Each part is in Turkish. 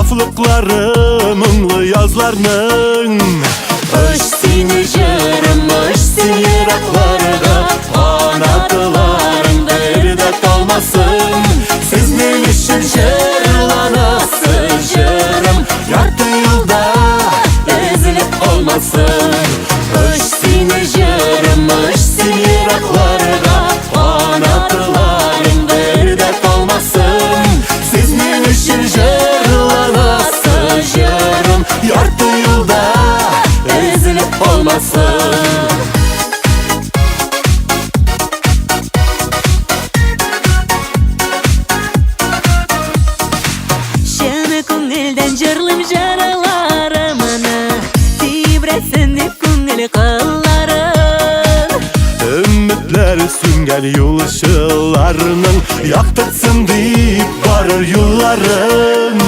saflıkları munglu yazlarının. Öş seni jırım, öş seni yiraklarda, kanatıların bir de kalmasın. Sizin için jırlanası jırım, yartı yılda ezilip olmasın. Öş seni jırım, öş seni yiraklarda, kanatıların bir de kalmasın. Sizin için jırlanası jırım, yartı yılda ezilip olmasın. Şemi ko'ngildan jırlım jaralarımını, tibresin deb ko'ngil qillarım. Ümitler süngen yol ışılarının, yaktırsın deyip varır yolların.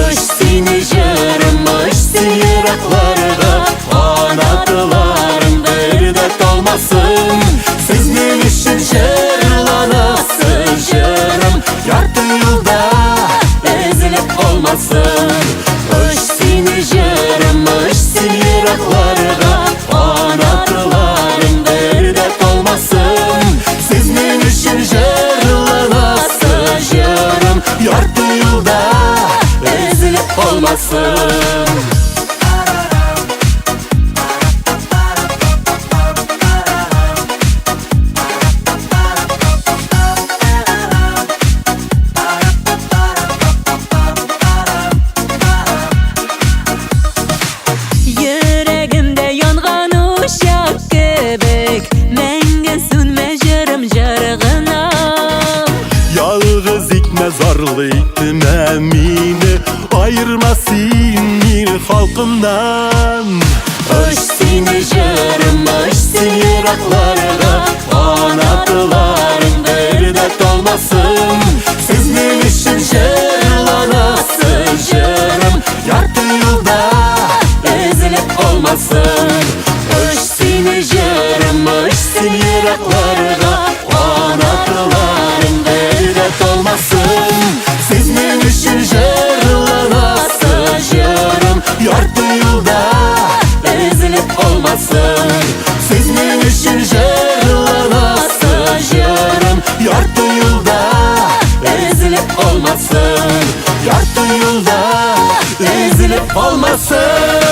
Öş seni jırım, öş seni yiraklarda, kanatıların bir de kalmasın. Sizin için jırlanası jırım, yartı yılda ezilip olmasın. Öş seni jırım, öş seni yiraklarda, kanatıların bir de kalmasın. Sizin için jırlanası jırım, yartı yılda ezilip olmasın. Yüreğimde yangan uşak kebek, menge sönme jırım jarğınam. Yalğız ikme zarlı ikme meni, ayırmasın il halkımdan. Öş seni jırım, öş seni yiraklarda, kanatıların bir de kalmasın. Sizin için jırlanası jırım, yartı yılda ezilip olmasın. Öş seni jırım, öş seni yiraklarda, kanatıların bir de kalmasın. Sizin için jırlanası jırım, yartı yılda ezilip olmasın. Sizin için jırlanası jırım, yartı yılda ezilip olmasın. Yartı yılda ezilip olmasın.